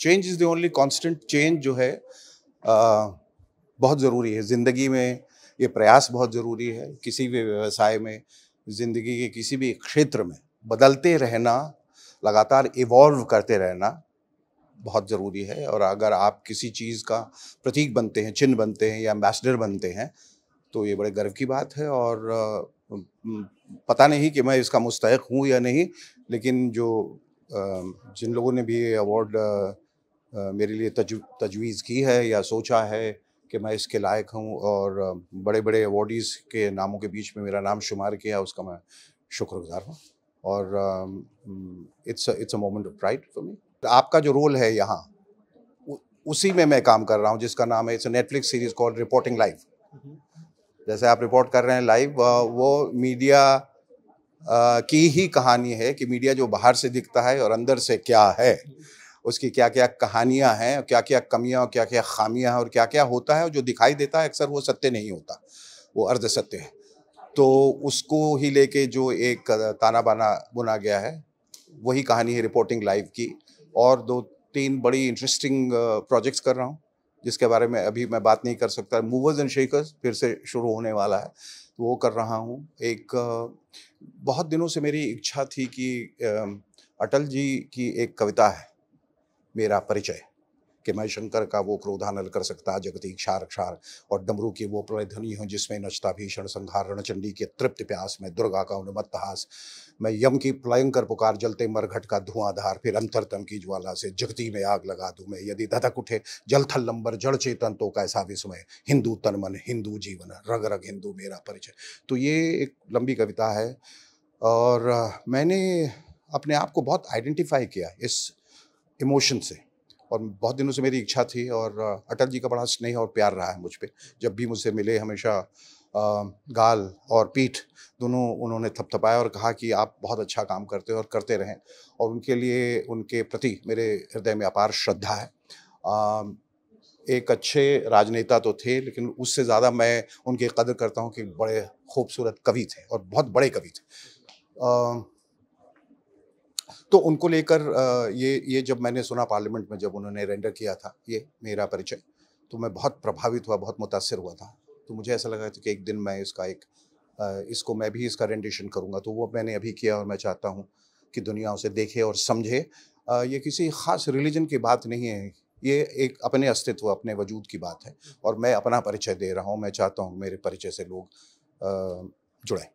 Change is the only constant. Change जो है बहुत ज़रूरी है ज़िंदगी में। ये प्रयास बहुत ज़रूरी है। किसी भी व्यवसाय में, ज़िंदगी के किसी भी क्षेत्र में बदलते रहना, लगातार इवॉल्व करते रहना बहुत ज़रूरी है। और अगर आप किसी चीज़ का प्रतीक बनते हैं, चिन्ह बनते हैं या एम्बेसडर बनते हैं, तो ये बड़े गर्व की बात है। और पता नहीं कि मैं इसका मुस्तहिक हूँ या नहीं, लेकिन जिन लोगों ने भी ये अवार्ड मेरे लिए तजवीज़ की है या सोचा है कि मैं इसके लायक हूँ, और बड़े-बड़े अवॉर्डीज़ के नामों के बीच में मेरा नाम शुमार किया, उसका मैं शुक्रगुज़ार हूँ। और it's a moment of pride for me. आपका जो रोल है यहाँ, उसी में मैं काम कर रहा हूँ, जिसका नाम है, it's a Netflix series called reporting live. जैसे आप रिपोर्ट कर रहे हैं लाइव, वो मीडिया की ही कहानी है कि मीडिया जो बाहर से दिखता है और अंदर से क्या है, उसकी क्या-क्या कहानियाँ हैं, क्या-क्या कमियाँ और क्या-क्या ख़ामियाँ हैं, और क्या-क्या होता है, और जो दिखाई देता है अक्सर वो सत्य नहीं होता, वो अर्ध सत्य है। तो उसको ही लेके जो एक ताना-बाना बुना गया है, वही कहानी है रिपोर्टिंग लाइव की। और 2-3 बड़ी इंटरेस्टिंग प्रोजेक्ट्स कर रहा हूँ, जिसके बारे में अभी मैं बात नहीं कर सकता। मूवर्स एंड शेकर्स फिर से शुरू होने वाला है, तो वो कर रहा हूँ। एक बहुत दिनों से मेरी इच्छा थी कि अटल जी की एक कविता है, मेरा परिचय, कि मैं शंकर का वो क्रोधानल कर सकता जगती क्षार क्षार, और डमरू की वो प्रलय ध्वनि हूँ जिसमें नचता भीषण संहार, रणचंडी के तृप्त प्यास में दुर्गा का उन्मत्त हास, मैं यम की भयंकर पुकार, जलते मरघट का धुआंधार, फिर अंतरतम की ज्वाला से जगती में आग लगा दूं मैं, यदि धधक उठे जल थल लंबर जड़ चेतन तो कैसा विस्मय, हिंदू तन मन हिंदू जीवन, रग रग हिंदू मेरा परिचय। तो ये एक लंबी कविता है, और मैंने अपने आप को बहुत आइडेंटिफाई किया इस इमोशन से, और बहुत दिनों से मेरी इच्छा थी। और अटल जी का बड़ा स्नेह और प्यार रहा है मुझ पे। जब भी मुझसे मिले, हमेशा गाल और पीठ दोनों उन्होंने थपथपाया और कहा कि आप बहुत अच्छा काम करते हो और करते रहें। और उनके लिए, उनके प्रति मेरे हृदय में अपार श्रद्धा है। एक अच्छे राजनेता तो थे, लेकिन उससे ज़्यादा मैं उनकी कदर करता हूँ कि बड़े खूबसूरत कवि थे और बहुत बड़े कवि थे। तो उनको लेकर ये जब मैंने सुना पार्लियामेंट में, जब उन्होंने रेंडर किया था ये मेरा परिचय, तो मैं बहुत प्रभावित हुआ, बहुत मुतासिर हुआ था। तो मुझे ऐसा लगा था कि एक दिन मैं इसको मैं भी इसका रेंडिशन करूँगा। तो वो मैंने अभी किया, और मैं चाहता हूँ कि दुनिया उसे देखे और समझे। ये किसी ख़ास रिलीजन की बात नहीं है, ये एक अपने अस्तित्व, अपने वजूद की बात है, और मैं अपना परिचय दे रहा हूँ। मैं चाहता हूँ मेरे परिचय से लोग जुड़ें।